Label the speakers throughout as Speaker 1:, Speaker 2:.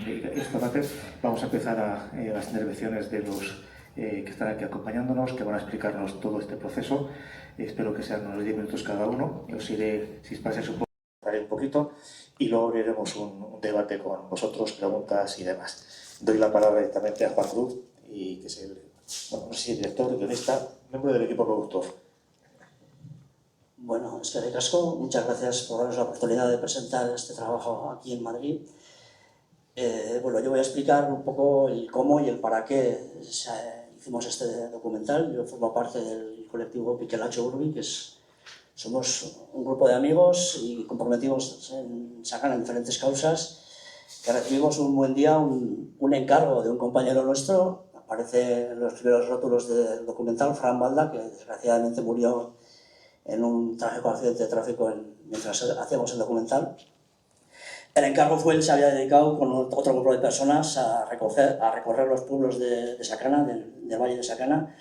Speaker 1: esta parte vamos a empezar a las intervenciones de los que están aquí acompañándonos, que van a explicarnos todo este proceso. Espero que sean unos 10 minutos cada uno. Os iré, si pasáis un poco, un poquito y luego abriremos un debate con vosotros, preguntas y demás. Doy la palabra directamente a Juan Cruz, y que es el, bueno, no sé si director, guionista, miembro del equipo productor.
Speaker 2: Bueno, eskerrik asko, muchas gracias por darnos la oportunidad de presentar este trabajo aquí en Madrid. Bueno, yo voy a explicar un poco el cómo y el para qué hicimos este documental. Yo formo parte del colectivo Piquelacho Urbi, que somos un grupo de amigos y comprometidos en sacar en diferentes causas, que recibimos un buen día un encargo de un compañero nuestro. Aparece en los primeros rótulos del documental, Fran Balda, que desgraciadamente murió en un trágico accidente de tráfico mientras hacíamos el documental. El encargo él se había dedicado con otro grupo de personas a recorrer los pueblos de Sacana, del Valle de Sacana,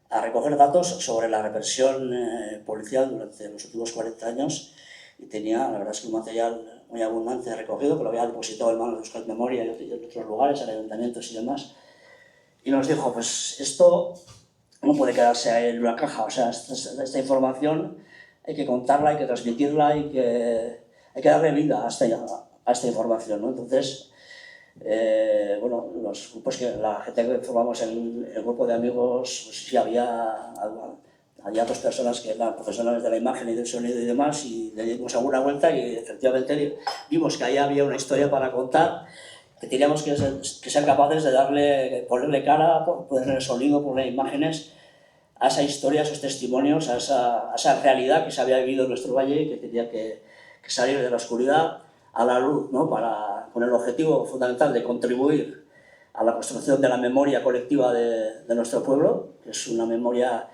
Speaker 2: a recoger datos sobre la represión policial durante los últimos 40 años, y tenía, la verdad es que un material muy abundante recogido, que lo había depositado en manos de Euskal Memoria y en otros lugares, en ayuntamientos y demás, y nos dijo, pues esto no puede quedarse en una caja, o sea, esta información hay que contarla, hay que transmitirla, hay que darle vida a esta información, ¿no? Entonces, bueno, los grupos la gente que formamos el grupo de amigos, pues sí, había dos personas que eran profesionales de la imagen y del sonido y demás, y le dimos alguna vuelta y efectivamente vimos que ahí había una historia para contar, que teníamos que ser capaces de ponerle cara, ponerle sonido, ponerle imágenes a esa historia, a esos testimonios, a esa realidad que se había vivido en nuestro valle y que tenía que salir de la oscuridad a la luz, ¿no? Con el objetivo fundamental de contribuir a la construcción de la memoria colectiva de nuestro pueblo, que es una memoria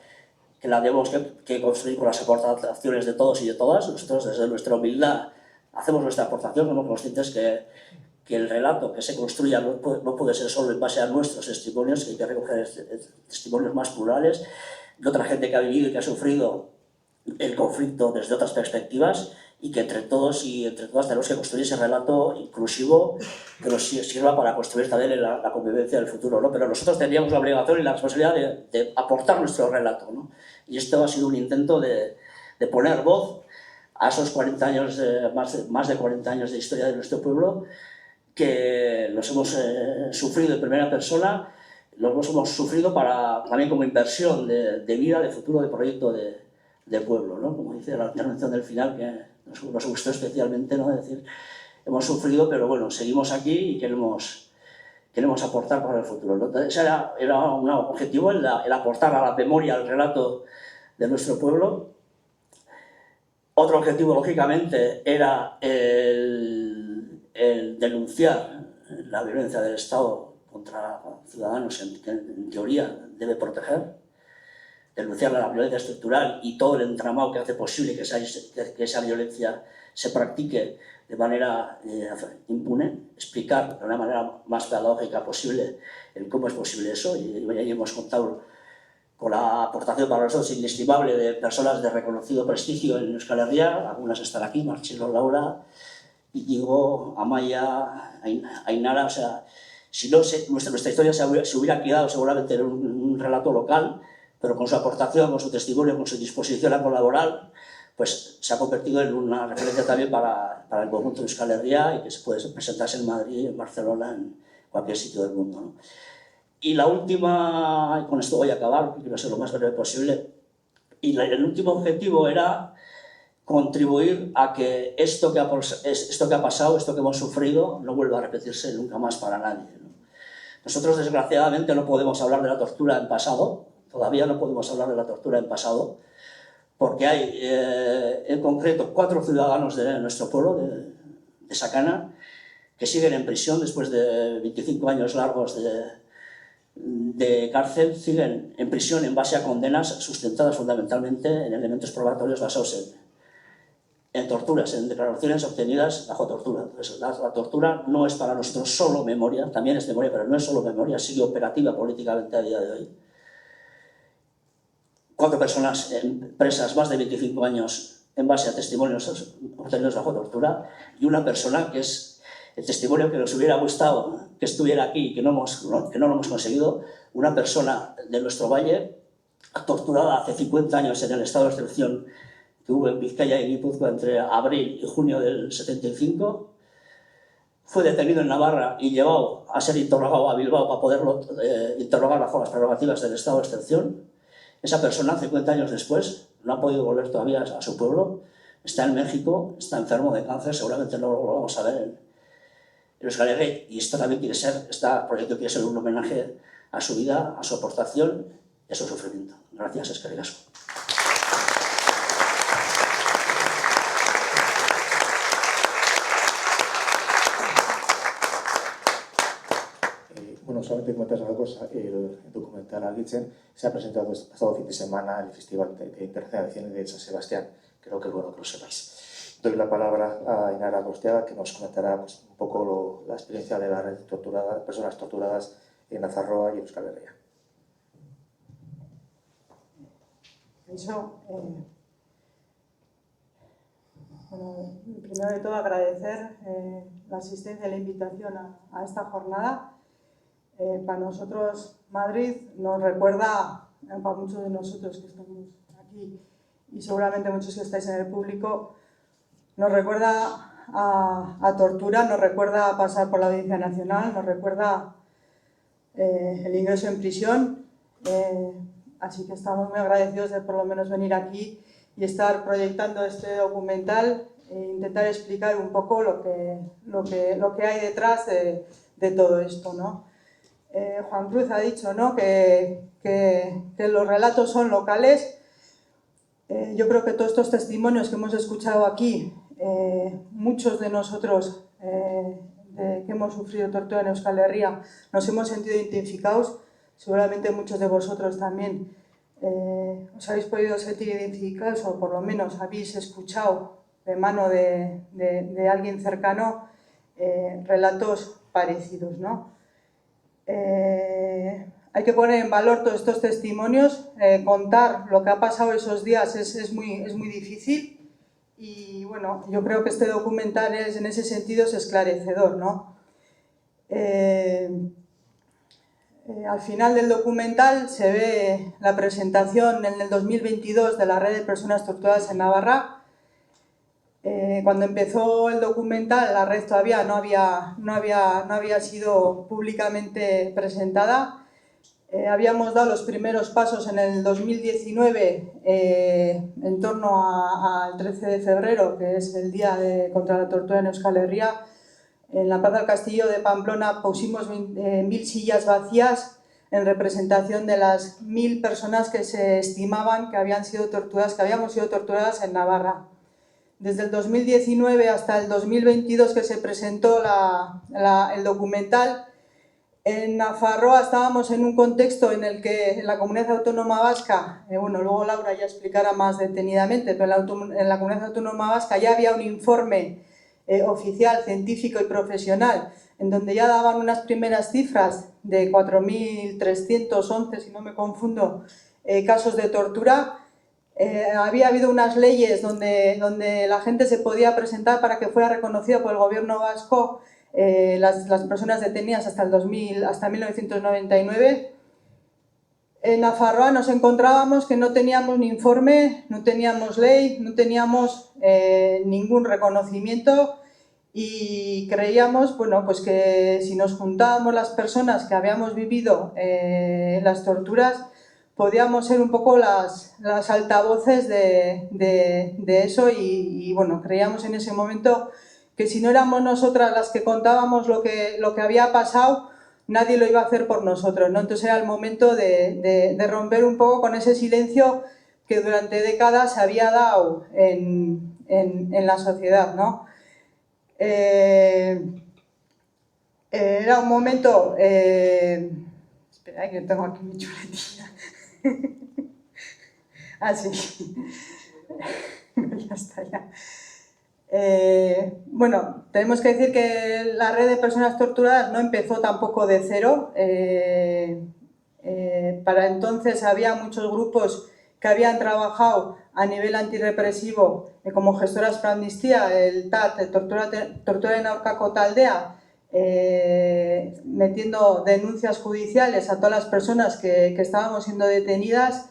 Speaker 2: que la tenemos que construir con las aportaciones de todos y de todas. Nosotros, desde nuestra humildad, hacemos nuestra aportación, somos conscientes que el relato que se construya no puede ser solo en base a nuestros testimonios, que hay que recoger testimonios más plurales, de otra gente que ha vivido y que ha sufrido el conflicto desde otras perspectivas, y que entre todos y entre todas tenemos que construir ese relato inclusivo que nos sirva para construir también la convivencia del futuro, ¿no? Pero nosotros teníamos la obligación y la responsabilidad de aportar nuestro relato, ¿no? Y esto ha sido un intento de poner voz a esos 40 años, más de 40 años de historia de nuestro pueblo, que los hemos sufrido en primera persona, los hemos sufrido también como inversión de vida, de futuro, de proyecto de pueblo, ¿no? Como dice la intervención del final, que nos gustó especialmente, ¿no? Es decir, hemos sufrido, pero bueno, seguimos aquí y queremos aportar para el futuro, ¿no? Entonces, era un objetivo el aportar a la memoria, al relato de nuestro pueblo. Otro objetivo, lógicamente, era el denunciar la violencia del Estado contra ciudadanos que en teoría debe proteger, denunciar la violencia estructural y todo el entramado que hace posible que esa violencia se practique de manera impune, explicar de la manera más pedagógica posible el cómo es posible eso, y ahí hemos contado con la aportación para nosotros inestimable de personas de reconocido prestigio en Euskal Herria. Algunas están aquí, Marcelo, Laura, Íñigo, Amaya, Ainara. O sea, si no, nuestra historia se hubiera quedado seguramente en un relato local, pero con su aportación, con su testimonio, con su disposición a colaborar, pues se ha convertido en una referencia también para el conjunto de Euskal Herria, y que se puede presentarse en Madrid, en Barcelona, en cualquier sitio del mundo, ¿no? Y la última, y con esto voy a acabar, quiero ser lo más breve posible, y el último objetivo era contribuir a que esto que ha pasado, esto que hemos sufrido, no vuelva a repetirse nunca más para nadie, ¿no? Nosotros, desgraciadamente, no podemos hablar de la tortura en pasado, todavía no podemos hablar de la tortura en pasado, porque hay, en concreto, 4 ciudadanos de nuestro pueblo, de Sacana, que siguen en prisión después de 25 años largos de cárcel, siguen en prisión en base a condenas sustentadas fundamentalmente en elementos probatorios basados en torturas, en declaraciones obtenidas bajo tortura. Entonces, la tortura no es para nosotros solo memoria, también es memoria, pero no es solo memoria, sigue operativa políticamente a día de hoy. 4 personas presas más de 25 años en base a testimonios obtenidos bajo tortura, y una persona que es el testimonio que nos hubiera gustado que estuviera aquí y que no lo hemos conseguido. Una persona de nuestro valle, torturada hace 50 años en el estado de excepción que hubo en Vizcaya y Guipúzcoa entre abril y junio del 75, fue detenido en Navarra y llevado a ser interrogado a Bilbao para poderlo interrogar bajo las prerrogativas del estado de excepción. Esa persona, 50 años después, no ha podido volver todavía a su pueblo, está en México, está enfermo de cáncer, seguramente no lo vamos a ver en Euskal Herria, y esto también este proyecto quiere ser un homenaje a su vida, a su aportación y a su sufrimiento. Gracias, eskerrik asko.
Speaker 1: Bueno, solamente comentar una cosa, el documental Argitzen se ha presentado este pasado fin de semana en el Festival Internacional de Cine de San Sebastián. Creo que es bueno que lo sepáis. Doy la palabra a Inara Agostiaga, que nos comentará pues, un poco la experiencia de la red de personas torturadas en Nafarroa y Euskal Herria.
Speaker 3: Bueno, primero de todo agradecer la asistencia y la invitación a esta jornada. Para nosotros Madrid nos recuerda, para muchos de nosotros que estamos aquí y seguramente muchos que estáis en el público, nos recuerda a tortura, nos recuerda a pasar por la Audiencia Nacional, nos recuerda el ingreso en prisión, así que estamos muy agradecidos de por lo menos venir aquí y estar proyectando este documental e intentar explicar un poco lo que hay detrás de todo esto, ¿no? Juan Cruz ha dicho, ¿no?, que los relatos son locales. Yo creo que todos estos testimonios que hemos escuchado aquí, muchos de nosotros que hemos sufrido tortura en Euskal Herria nos hemos sentido identificados, seguramente muchos de vosotros también os habéis podido sentir identificados o por lo menos habéis escuchado de mano de alguien cercano relatos parecidos, ¿no? Hay que poner en valor todos estos testimonios, contar lo que ha pasado esos días es muy difícil y bueno, yo creo que este documental en ese sentido es esclarecedor, ¿no? Al final del documental se ve la presentación en el 2022 de la Red de Personas Torturadas en Navarra. Cuando empezó el documental, la red todavía no había sido públicamente presentada. Habíamos dado los primeros pasos en el 2019 en torno al 13 de febrero, que es el Día contra la Tortura en Euskal Herria. En la Plaza del Castillo de Pamplona pusimos 1000 sillas vacías en representación de las 1000 personas que se estimaban que habíamos sido torturadas en Navarra. Desde el 2019 hasta el 2022 que se presentó el documental, en Nafarroa estábamos en un contexto en el que en la Comunidad Autónoma Vasca, bueno, luego Laura ya explicará más detenidamente, pero en la Comunidad Autónoma Vasca ya había un informe oficial, científico y profesional, en donde ya daban unas primeras cifras de 4.311, si no me confundo, casos de tortura. Había habido unas leyes donde la gente se podía presentar para que fuera reconocido por el gobierno vasco las personas detenidas hasta 1999. En Nafarroa nos encontrábamos que no teníamos ni informe, no teníamos ley, no teníamos ningún reconocimiento y creíamos, bueno, pues que si nos juntábamos las personas que habíamos vivido las torturas, podíamos ser un poco las altavoces de eso y bueno, creíamos en ese momento que si no éramos nosotras las que contábamos lo que había pasado, nadie lo iba a hacer por nosotros, ¿no? Entonces era el momento de romper un poco con ese silencio que durante décadas se había dado en la sociedad, ¿no? Era un momento... espera, que tengo aquí mi chuletilla. Así. Ya está, ya. Bueno, tenemos que decir que la red de personas torturadas no empezó tampoco de cero. Para entonces había muchos grupos que habían trabajado a nivel antirrepresivo como gestoras pro amnistía, el TAT, torturaren aurkako taldea, metiendo denuncias judiciales a todas las personas que estábamos siendo detenidas,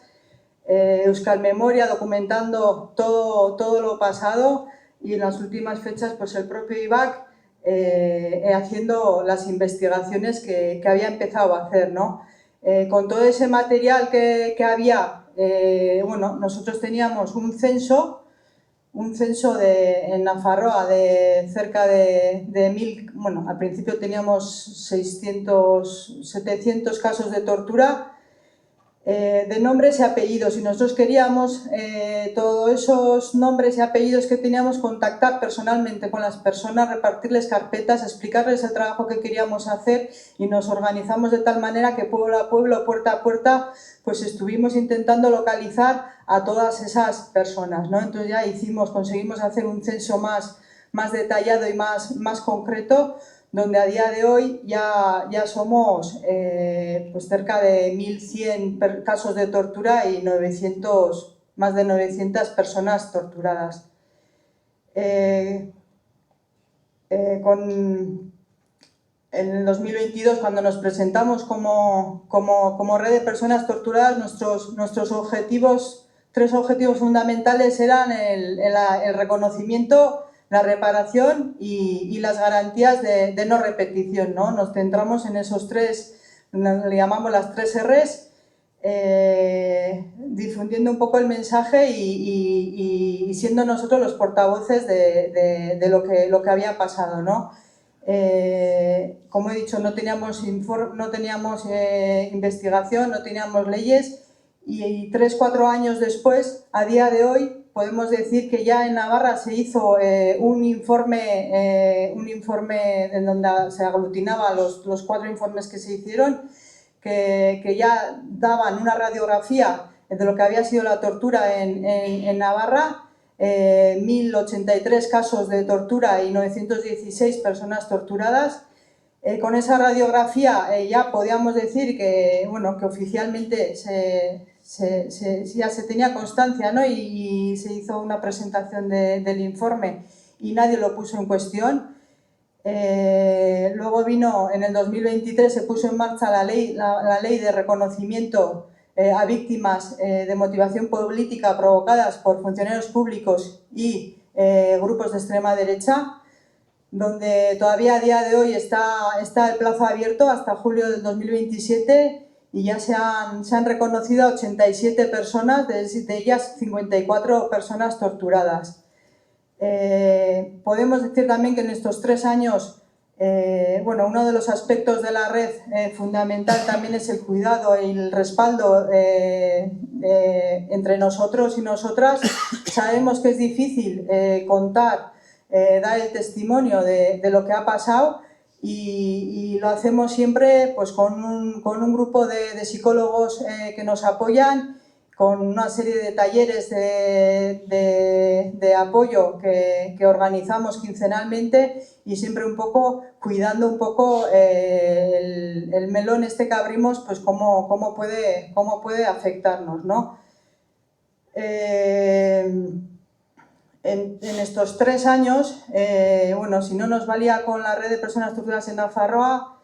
Speaker 3: Euskal Memoria documentando todo lo pasado, y en las últimas fechas pues el propio IBAC haciendo las investigaciones que había empezado a hacer, ¿no? Con todo ese material que había, bueno, nosotros teníamos un censo en Nafarroa de cerca de 1000, bueno, al principio teníamos 600, 700 casos de tortura, de nombres y apellidos, y nosotros queríamos todos esos nombres y apellidos que teníamos contactar personalmente con las personas, repartirles carpetas, explicarles el trabajo que queríamos hacer, y nos organizamos de tal manera que pueblo a pueblo, puerta a puerta, pues estuvimos intentando localizar a todas esas personas, ¿no? Entonces ya conseguimos hacer un censo más detallado y más concreto, donde a día de hoy ya somos pues cerca de 1100 casos de tortura y más de 900 personas torturadas. En el 2022, cuando nos presentamos como red de personas torturadas, nuestros objetivos, 3 objetivos fundamentales eran el reconocimiento, la reparación y las garantías de no repetición, ¿no? Nos centramos en esos 3, le llamamos las 3 Rs, difundiendo un poco el mensaje y siendo nosotros los portavoces de lo que había pasado, ¿no? Como he dicho, no teníamos investigación, no teníamos leyes, y 3-4 años después, a día de hoy, podemos decir que ya en Navarra se hizo un informe en donde se aglutinaban los 4 informes que se hicieron, que ya daban una radiografía de lo que había sido la tortura en Navarra, 1083 casos de tortura y 916 personas torturadas. Con esa radiografía ya podíamos decir que, bueno, que oficialmente ya se tenía constancia, ¿no? Y se hizo una presentación del informe y nadie lo puso en cuestión. Luego vino, en el 2023 se puso en marcha la ley de reconocimiento a víctimas de motivación política provocadas por funcionarios públicos y grupos de extrema derecha, donde todavía a día de hoy está el plazo abierto hasta julio del 2027, y ya se han reconocido a 87 personas, de ellas 54 personas torturadas. Podemos decir también que en estos 3 años, bueno, uno de los aspectos de la red fundamental también es el cuidado y el respaldo entre nosotros y nosotras. Sabemos que es difícil contar, dar el testimonio de lo que ha pasado, y lo hacemos siempre pues con un grupo de psicólogos que nos apoyan, con una serie de talleres de apoyo que organizamos quincenalmente, y siempre un poco cuidando un poco el melón este que abrimos, pues cómo puede afectarnos, ¿no? En estos 3 años, bueno, si no nos valía con la red de personas torturadas en Nafarroa,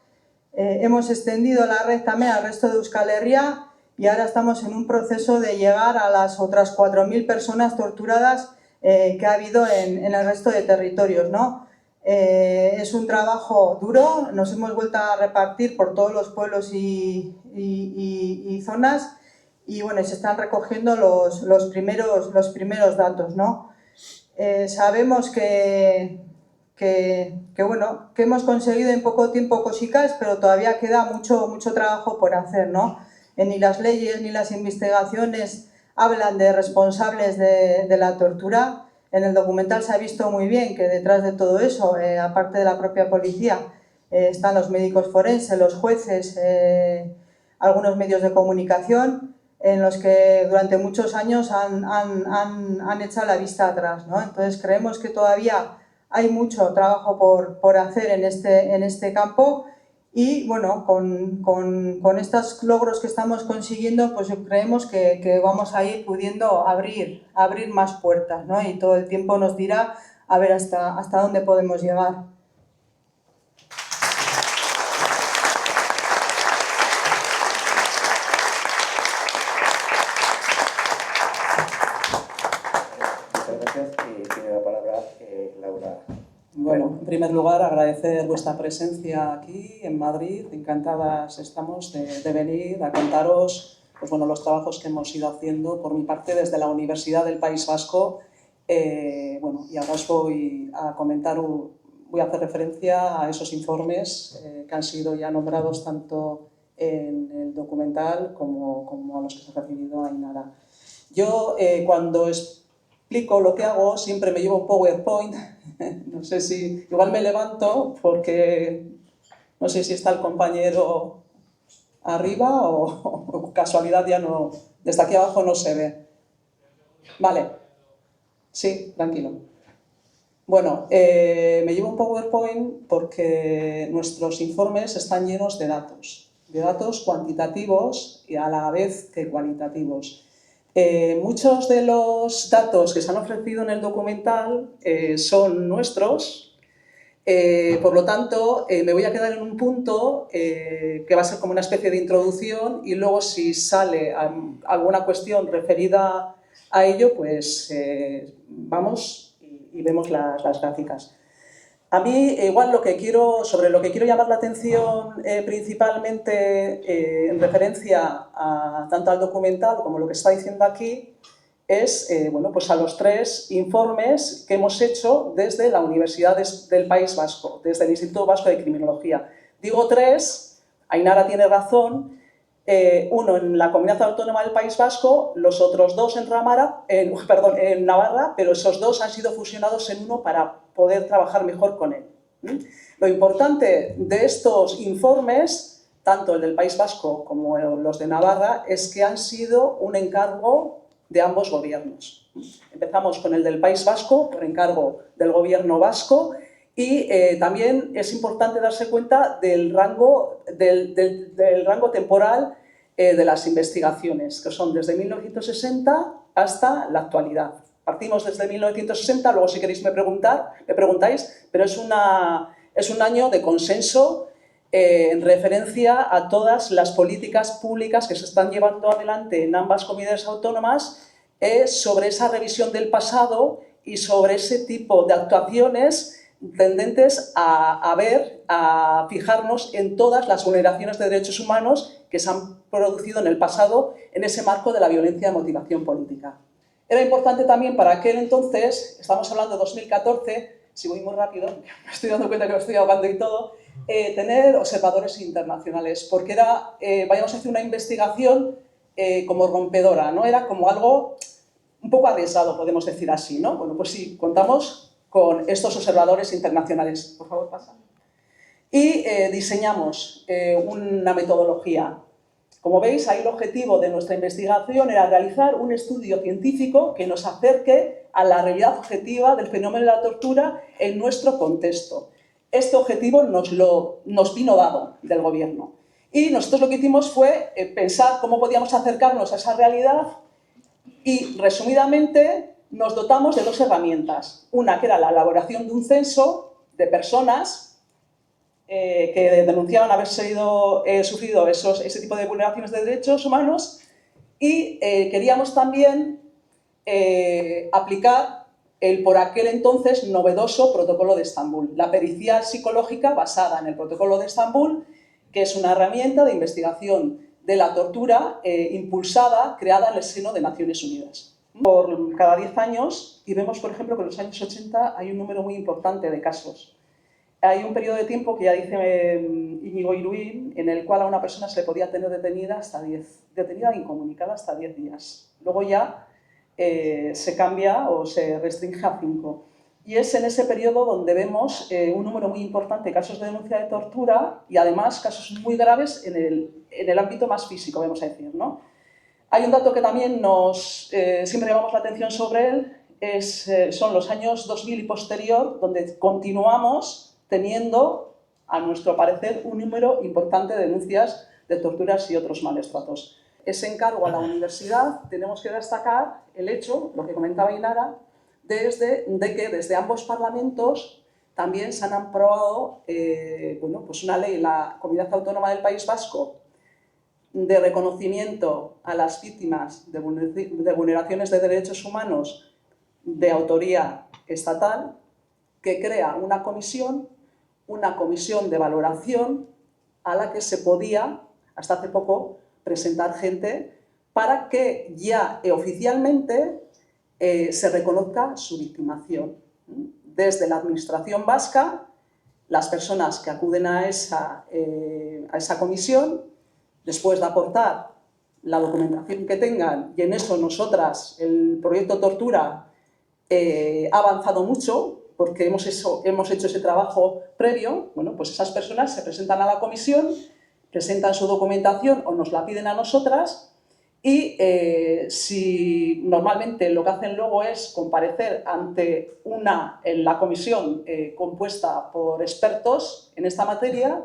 Speaker 3: hemos extendido la red también al resto de Euskal Herria, y ahora estamos en un proceso de llegar a las otras 4000 personas torturadas que ha habido en el resto de territorios, ¿no? Es un trabajo duro, nos hemos vuelto a repartir por todos los pueblos y zonas, y bueno, se están recogiendo los primeros datos, ¿no? Sabemos que bueno, que hemos conseguido en poco tiempo cositas, pero todavía queda mucho trabajo por hacer, ¿no? Ni las leyes ni las investigaciones hablan de responsables de la tortura. En el documental se ha visto muy bien que detrás de todo eso, aparte de la propia policía, están los médicos forenses, los jueces, algunos medios de comunicación, en los que durante muchos años han echado la vista atrás, ¿no? Entonces creemos que todavía hay mucho trabajo por hacer en este campo, Y bueno, con estos logros que estamos consiguiendo, pues creemos que vamos a ir pudiendo abrir más puertas, ¿no? Y todo el tiempo nos dirá a ver hasta dónde podemos llegar.
Speaker 1: Muchas gracias. Tiene la palabra Laura.
Speaker 4: Bueno, en primer lugar, agradecer vuestra presencia aquí en Madrid. Encantadas estamos de venir a contaros pues bueno, los trabajos que hemos ido haciendo por mi parte desde la Universidad del País Vasco. Bueno, y ahora os voy a comentar, voy a hacer referencia a esos informes que han sido ya nombrados tanto en el documental como a los que se ha referido Ainara. Yo, cuando explico lo que hago, siempre me llevo un PowerPoint. No sé si... Igual me levanto porque no sé si está el compañero arriba o casualidad ya no... Desde aquí abajo no se ve. Vale. Sí, tranquilo. Bueno, me llevo un PowerPoint porque nuestros informes están llenos de datos cuantitativos y a la vez que cualitativos. Muchos de los datos que se han ofrecido en el documental son nuestros, por lo tanto me voy a quedar en un punto que va a ser como una especie de introducción y luego si sale alguna cuestión referida a ello, pues vamos y vemos las gráficas. A mí, igual, sobre lo que quiero llamar la atención principalmente en referencia tanto al documental como lo que está diciendo aquí, es bueno, pues a los 3 informes que hemos hecho desde la Universidad del País Vasco, desde el Instituto Vasco de Criminología. Digo 3, Ainara tiene razón, uno en la Comunidad Autónoma del País Vasco, los otros 2 en Navarra, pero esos 2 han sido fusionados en uno para poder trabajar mejor con él. Lo importante de estos informes, tanto el del País Vasco como los de Navarra, es que han sido un encargo de ambos gobiernos. Empezamos con el del País Vasco, por encargo del gobierno vasco, y también es importante darse cuenta del rango temporal de las investigaciones, que son desde 1960 hasta la actualidad. Partimos desde 1960, luego si queréis me preguntáis, pero es un año de consenso en referencia a todas las políticas públicas que se están llevando adelante en ambas comunidades autónomas sobre esa revisión del pasado y sobre ese tipo de actuaciones tendentes a fijarnos en todas las vulneraciones de derechos humanos que se han producido en el pasado en ese marco de la violencia de motivación política. Era importante también para aquel entonces, estamos hablando de 2014, si voy muy rápido, me estoy dando cuenta que me estoy ahogando y todo, tener observadores internacionales, porque vayamos a hacer una investigación como rompedora, ¿no? Era como algo un poco arriesgado, podemos decir así, ¿no? Bueno, pues sí, contamos con estos observadores internacionales. Por favor, pasa. Y diseñamos una metodología. Como veis, ahí el objetivo de nuestra investigación era realizar un estudio científico que nos acerque a la realidad objetiva del fenómeno de la tortura en nuestro contexto. Este objetivo nos vino dado del gobierno. Y nosotros lo que hicimos fue pensar cómo podíamos acercarnos a esa realidad y, resumidamente, nos dotamos de 2 herramientas. Una que era la elaboración de un censo de personas que denunciaban haber sufrido ese tipo de vulneraciones de derechos humanos y queríamos también aplicar el por aquel entonces novedoso protocolo de Estambul, la pericia psicológica basada en el protocolo de Estambul, que es una herramienta de investigación de la tortura impulsada, creada en el seno de Naciones Unidas. Por cada 10 años, y vemos, por ejemplo, que en los años 80 hay un número muy importante de casos. Hay un periodo de tiempo que ya dice Íñigo Iruín, en el cual a una persona se le podía tener detenida e incomunicada hasta 10 días. Luego ya se cambia o se restringe a 5. Y es en ese periodo donde vemos un número muy importante de casos de denuncia de tortura y además casos muy graves en el ámbito más físico, vamos a decir, ¿no? Hay un dato que también siempre llamamos la atención sobre él, son los años 2000 y posterior, donde continuamos teniendo a nuestro parecer, un número importante de denuncias de torturas y otros malos tratos. Ese encargo a la universidad tenemos que destacar el hecho, lo que comentaba Inara, de que desde ambos parlamentos también se han aprobado pues una ley en la Comunidad Autónoma del País Vasco de reconocimiento a las víctimas de vulneraciones de derechos humanos de autoría estatal, que crea una comisión de valoración a la que se podía, hasta hace poco, presentar gente para que ya oficialmente se reconozca su victimación. Desde la administración vasca, las personas que acuden a esa comisión, después de aportar la documentación que tengan, y en eso nosotras, el proyecto Tortura, ha avanzado mucho, porque hemos hecho ese trabajo previo. Bueno, pues esas personas se presentan a la comisión, presentan su documentación o nos la piden a nosotras, y si normalmente lo que hacen luego es comparecer ante en la comisión compuesta por expertos en esta materia,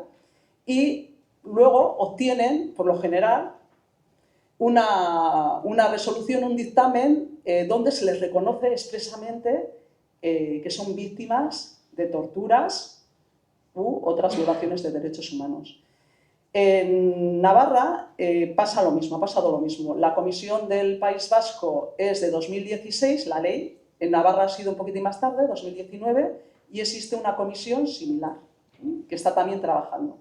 Speaker 4: y luego obtienen, por lo general, una resolución, un dictamen, donde se les reconoce expresamente que son víctimas de torturas u otras violaciones de derechos humanos. En Navarra pasa lo mismo, ha pasado lo mismo. La Comisión del País Vasco es de 2016, la ley. En Navarra ha sido un poquitín más tarde, 2019, y existe una comisión similar, que está también trabajando.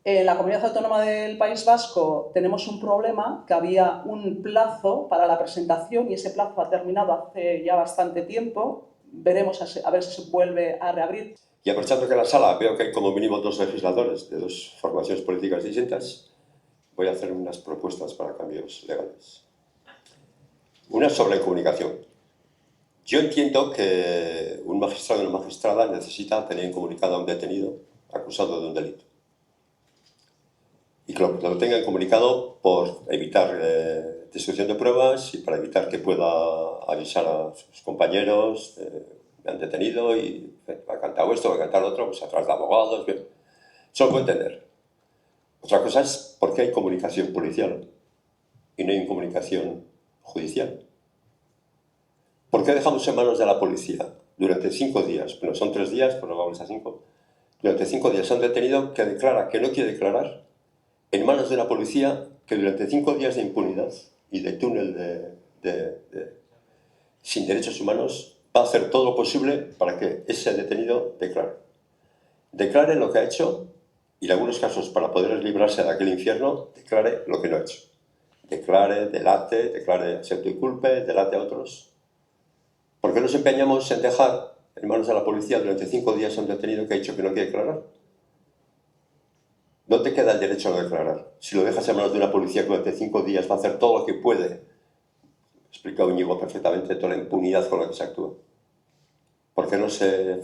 Speaker 4: En la Comunidad Autónoma del País Vasco tenemos un problema, que había un plazo para la presentación y ese plazo ha terminado hace ya bastante tiempo. Veremos a ver si se vuelve a reabrir.
Speaker 5: Y aprovechando que en la sala veo que hay como mínimo 2 legisladores de 2 formaciones políticas distintas, voy a hacer unas propuestas para cambios legales. Una sobre comunicación. Yo entiendo que un magistrado o una magistrada necesita tener comunicado a un detenido acusado de un delito. Y que lo tengan comunicado por evitar destrucción de pruebas y para evitar que pueda avisar a sus compañeros, me han detenido y me ha cantado esto, me ha cantado lo otro, pues atrás de abogados, bien. Eso lo puedo entender. Otra cosa es por qué hay comunicación policial y no hay comunicación judicial. ¿Por qué dejamos en manos de la policía durante 5 días? Bueno, son 3 días, pero vamos a 5. Durante 5 días a un detenido que declara que no quiere declarar, en manos de la policía que durante 5 días de impunidad y de túnel sin derechos humanos va a hacer todo lo posible para que ese detenido declare. Declare lo que ha hecho y en algunos casos, para poder librarse de aquel infierno, declare lo que no ha hecho. Declare, delate, declare acepto y culpe, delate a otros. ¿Por qué nos empeñamos en dejar en manos de la policía durante 5 días a un detenido que ha dicho que no quiere declarar? No te queda el derecho a no declarar. Si lo dejas en manos de una policía que durante 5 días va a hacer todo lo que puede, explica Íñigo perfectamente toda la impunidad con la que se actúa. ¿Por qué no se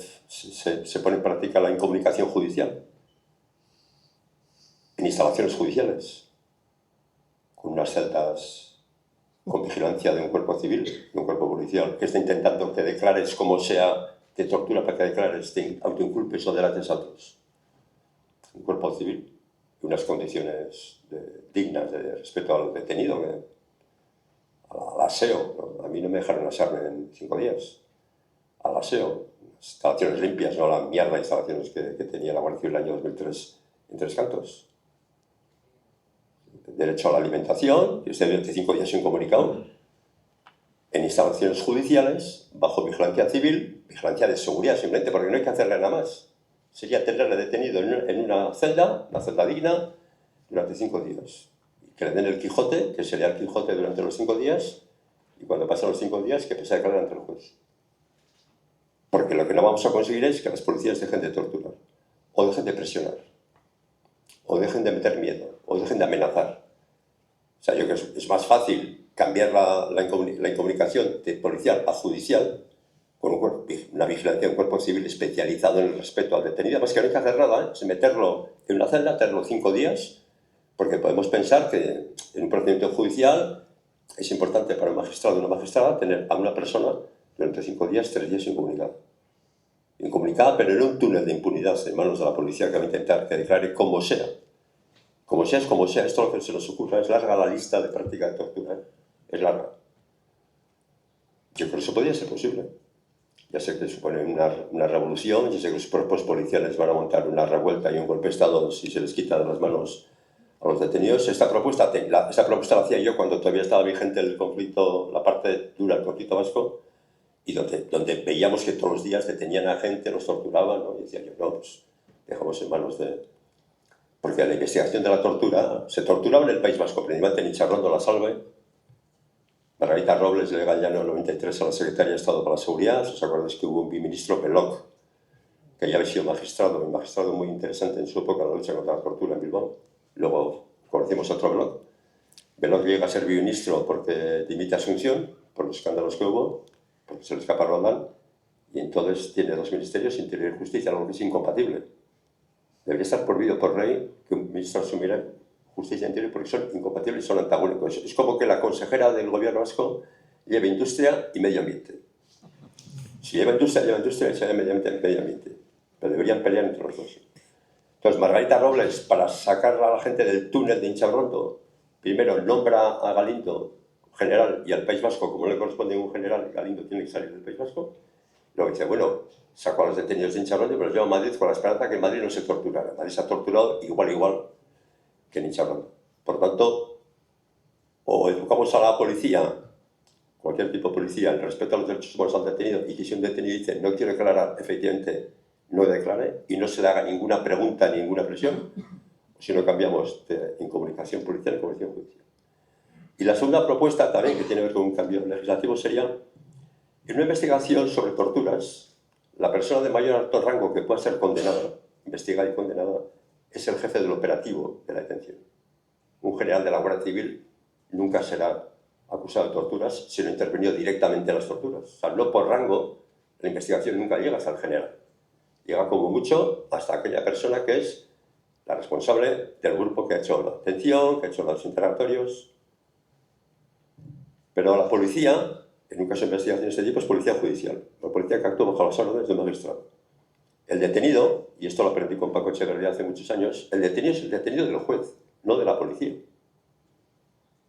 Speaker 5: pone en práctica la incomunicación judicial? En instalaciones judiciales, con unas celdas con vigilancia de un cuerpo civil, de un cuerpo policial, que está intentando que declares como sea, te tortura para que declares, te autoinculpes o delates a otros. Un cuerpo civil y unas condiciones dignas de respeto al detenido, al aseo, ¿no? A mí no me dejaron asearme en 5 días. Al aseo, instalaciones limpias, no la mierda de instalaciones que tenía la Guardia Civil el año 2003 en Tres Cantos. Derecho a la alimentación, que esté durante 5 días incomunicado. En instalaciones judiciales, bajo vigilancia civil, vigilancia de seguridad simplemente, porque no hay que hacerle nada más. Sería tenerle detenido en una celda digna, durante 5 días. Y que le den el Quijote, que sería el Quijote durante los 5 días, y cuando pasan los 5 días, que se declare ante el juez. Porque lo que no vamos a conseguir es que las policías dejen de torturar, o dejen de presionar, o dejen de meter miedo, o dejen de amenazar. O sea, yo creo que es más fácil cambiar la incomunicación de policial a judicial, con una vigilancia de un cuerpo civil especializado en el respeto al detenido. Además que no hay que hacer nada, es meterlo en una celda, tenerlo 5 días, porque podemos pensar que en un procedimiento judicial es importante para un magistrado o una magistrada tener a una persona durante 5 días, 3 días incomunicada. incomunicada, pero en un túnel de impunidad en manos de la policía que va a intentar que declare como sea. Como sea es como sea, esto lo que se nos ocurra, es larga la lista de práctica de tortura, ¿eh? Es larga. Yo creo que eso podría ser posible. Ya sé que supone una revolución, ya sé que los cuerpos policiales van a montar una revuelta y un golpe de Estado si se les quita de las manos a los detenidos. Esta propuesta la hacía yo cuando todavía estaba vigente el conflicto, la parte dura del conflicto vasco, y donde veíamos que todos los días detenían a gente, los torturaban, ¿no? Y decía yo, no, pues dejamos en manos de... Porque la investigación de la tortura, se torturaba en el País Vasco, principalmente en Icharrondo, La Salve. Margarita Robles llega ya en el 93 a la Secretaría de Estado para la Seguridad. ¿Os acordáis que hubo un biministro, Belloc, que ya había sido magistrado, un magistrado muy interesante en su época en la lucha contra la tortura en Bilbao? Luego conocimos a otro Belloc. Belloc llega a ser biministro porque dimite Asunción, por los escándalos que hubo, porque se le escapa Roldán, y entonces tiene dos ministerios, Interior y Justicia, algo que es incompatible. Debería estar prohibido por ley que un ministro asumiera Justicia e Interior porque son incompatibles y son antagónicos. Es como que la consejera del gobierno vasco lleve Industria y Medio Ambiente. Si lleva Industria, y si lleva Medio Ambiente. Pero deberían pelear entre los dos. Entonces, Margarita Robles, para sacar a la gente del túnel de Inchabrondo, primero nombra a Galindo general y al País Vasco, como le corresponde a un general, Galindo tiene que salir del País Vasco. Luego dice, bueno, sacó a los detenidos de Inchabrondo, pero los lleva a Madrid con la esperanza que en Madrid no se torturara. Madrid se ha torturado igual que en Inchabrondo. Por tanto, o educamos a la policía, cualquier tipo de policía, en respeto a los derechos humanos al detenido, y que si un detenido dice no quiero declarar, efectivamente no declare, y no se le haga ninguna pregunta, ninguna presión, si no cambiamos de incomunicación policial en comunicación judicial. Y la segunda propuesta, también que tiene que ver con un cambio legislativo, sería en una investigación sobre torturas, la persona de mayor alto rango que pueda ser condenada, investigada y condenada, es el jefe del operativo de la detención. Un general de la Guardia Civil nunca será acusado de torturas si no intervenido directamente en las torturas. O sea, no por rango, la investigación nunca llega hasta el general. Llega como mucho hasta aquella persona que es la responsable del grupo que ha hecho la detención, que ha hecho los interrogatorios. Pero la policía, en un caso de investigación de este tipo, es policía judicial. La policía que actúa bajo las órdenes de un magistrado. El detenido, y esto lo aprendí con Paco Echeverría hace muchos años, el detenido es el detenido del juez, no de la policía.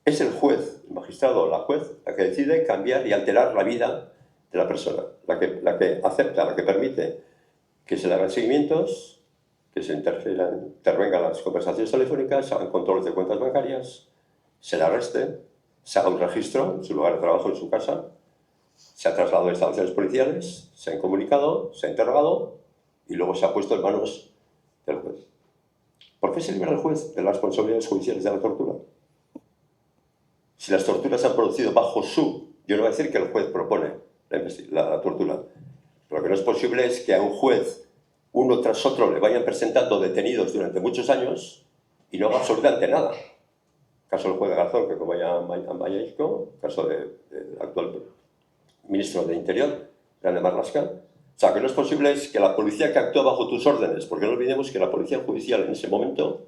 Speaker 5: Es el juez, el magistrado o la juez, la que decide cambiar y alterar la vida de la persona, la que acepta, la que permite que se le hagan seguimientos, que se intervengan las conversaciones telefónicas, se hagan controles de cuentas bancarias, se le arreste, se haga un registro en su lugar de trabajo, en su casa, se ha trasladado a instalaciones policiales, se ha incomunicado, se ha interrogado y luego se ha puesto en manos del juez. ¿Por qué se libera el juez de las responsabilidades judiciales de la tortura? Si las torturas se han producido bajo yo no voy a decir que el juez propone la tortura. Lo que no es posible es que a un juez, uno tras otro, le vayan presentando detenidos durante muchos años y no haga absolutamente nada. Caso del juez de Garzón, que como ya Mayaico, caso del actual ministro de Interior, Grande Marlaska. O sea, que no es posible es que la policía que actúa bajo tus órdenes, porque no olvidemos que la policía judicial en ese momento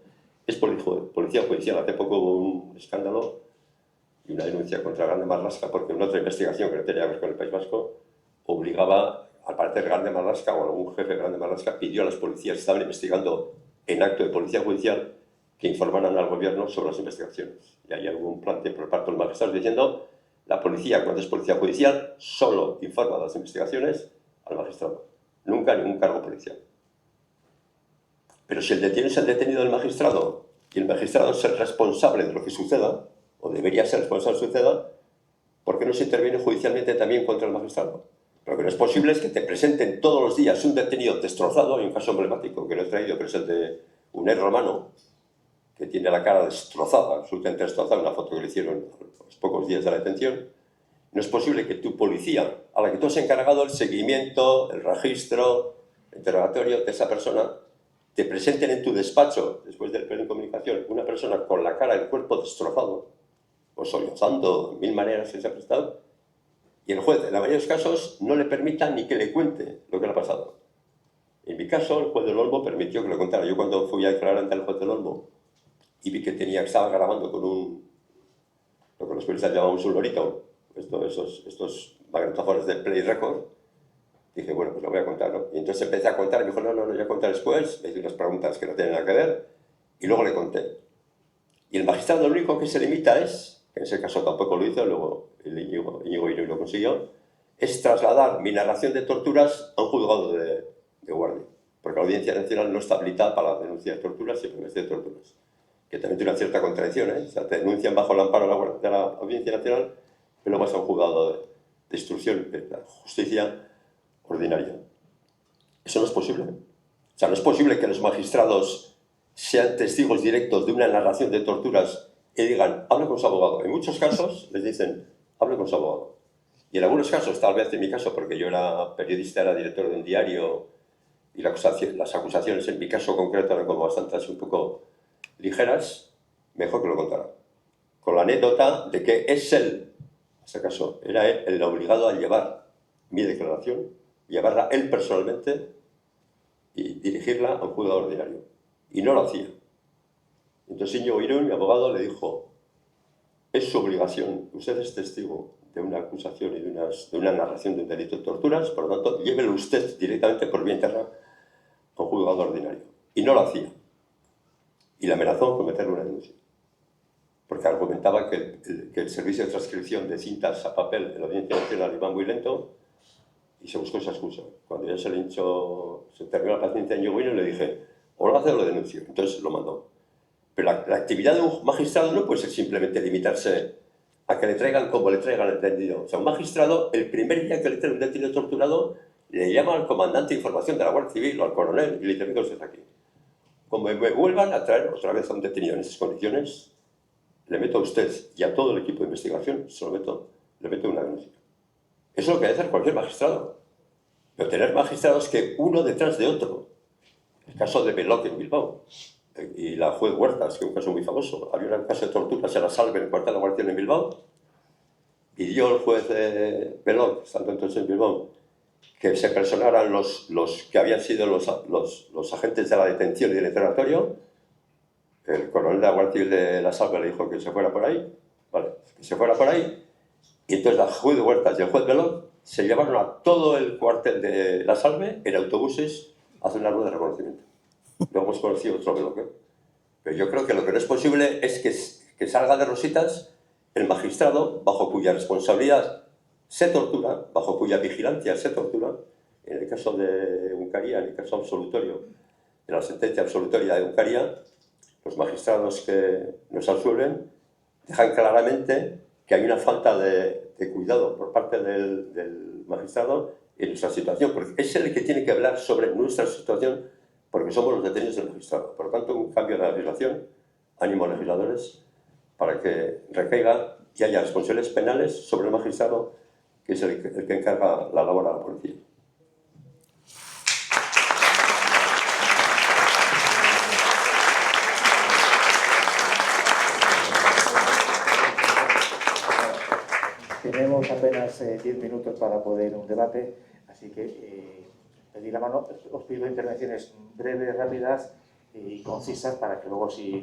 Speaker 5: es policía judicial. Hace poco hubo un escándalo y una denuncia contra Grande Marlaska porque una otra investigación que no tenía que ver con el País Vasco obligaba, al parecer Grande Marlaska o algún jefe de Grande Marlaska pidió a las policías que estaban investigando en acto de policía judicial que informaran al gobierno sobre las investigaciones. Y hay algún planteo por parte del magistrado diciendo la policía, cuando es policía judicial, solo informa de las investigaciones al magistrado, nunca a ningún cargo policial. Pero si el detenido es el detenido del magistrado y el magistrado es el responsable de lo que suceda, o debería ser responsable de lo que suceda, ¿por qué no se interviene judicialmente también contra el magistrado? Lo que no es posible es que te presenten todos los días un detenido destrozado. Hay un caso emblemático que no he traído, pero es el de Unai Romano, que tiene la cara destrozada, absolutamente destrozada, una foto que le hicieron a los pocos días de la detención. No es posible que tu policía, a la que tú has encargado el seguimiento, el registro, el interrogatorio de esa persona, te presenten en tu despacho, después del pleno de comunicación, una persona con la cara y el cuerpo destrozado, o sollozando de mil maneras que se ha prestado, y el juez, en la mayoría de los casos, no le permita ni que le cuente lo que le ha pasado. En mi caso, el juez del Olmo permitió que lo contara. Yo cuando fui a declarar ante el juez del Olmo y vi que estaba grabando con lo que los periodistas llamamos un lorito, estos magnetofones de play record, Dije, bueno, pues lo voy a contar, ¿no? Y entonces empecé a contar, y me dijo, no, ya conté después, me hizo unas preguntas que no tienen nada que ver, y luego le conté. Y el magistrado lo único que se limita es, que en ese caso tampoco lo hizo, luego el Íñigo Irún lo consiguió, es trasladar mi narración de torturas a un juzgado de guardia. Porque la Audiencia Nacional no está habilitada para la denuncia de torturas y prevención de torturas. Que también tiene una cierta contradicción, ¿eh? O sea, te denuncian bajo el amparo de la Audiencia Nacional, pero vas a un juzgado de instrucción, de la justicia ordinaria. Eso no es posible. O sea, no es posible que los magistrados sean testigos directos de una narración de torturas y digan, hable con su abogado. En muchos casos les dicen, hable con su abogado. Y en algunos casos, tal vez en mi caso, porque yo era periodista, era director de un diario, y las acusaciones en mi caso concreto eran como bastante así un poco ligeras, mejor que lo contara. Con la anécdota de que es él, en este caso, era él el obligado a llevar mi declaración, llevarla él personalmente y dirigirla a un juzgado ordinario. Y no lo hacía. Entonces Íñigo Irún, mi abogado, le dijo, es su obligación, usted es testigo de una acusación y de una narración de un delito de torturas, por lo tanto, llévelo usted directamente por vía interna a un juzgado ordinario. Y no lo hacía. Y le amenazó con meterle una denuncia. Porque argumentaba que el servicio de transcripción de cintas a papel en la Audiencia Nacional iba muy lento y se buscó esa excusa. Cuando ya se terminó la paciencia en Íñigo Irún, le dije, o lo hace o lo denuncio. Entonces lo mandó. Pero la actividad de un magistrado no puede ser simplemente limitarse a que le traigan como le traigan el detenido. O sea, un magistrado, el primer día que le trae un detenido torturado, le llama al comandante de información de la Guardia Civil o al coronel y le dice, venga usted aquí. Como me vuelvan a traer otra vez a un detenido en esas condiciones, le meto a usted y a todo el equipo de investigación, le meto una denuncia. Eso es lo que debe hacer cualquier magistrado. Pero tener magistrados que uno detrás de otro. El caso de Belloc en Bilbao. Y la juez Huertas, que es un caso muy famoso. Había un caso de torturas en la Salve, en el cuartel de la Guardia en Bilbao. Pidió el juez Belloc, estando entonces en Bilbao, que se personaran los que habían sido los agentes de la detención y del interrogatorio. El coronel de la Guardia Civil de la Salve le dijo que se fuera por ahí. Vale, que se fuera por ahí. Y entonces la juez Huertas y el juez Belloc se llevaron a todo el cuartel de la Salve en autobuses a hacer una rueda de reconocimiento. Luego hemos conocido otro Belloc, ¿eh? Pero yo creo que lo que no es posible es que salga de rositas el magistrado bajo cuya responsabilidad se tortura, bajo cuya vigilancia se tortura. En el caso de Uncaria, en el caso absolutorio, de la sentencia absolutoria de Uncaria, los magistrados que nos absuelven dejan claramente que hay una falta de cuidado por parte del magistrado en nuestra situación, porque es el que tiene que hablar sobre nuestra situación, porque somos los detenidos del magistrado. Por lo tanto, un cambio de la legislación, ánimo legisladores, para que recaiga y haya responsabilidades penales sobre el magistrado, que es el que encarga la labor a la policía.
Speaker 1: Tenemos apenas 10 minutos para poder un debate, así que pedí la mano. Os pido intervenciones breves, rápidas y concisas para que luego, si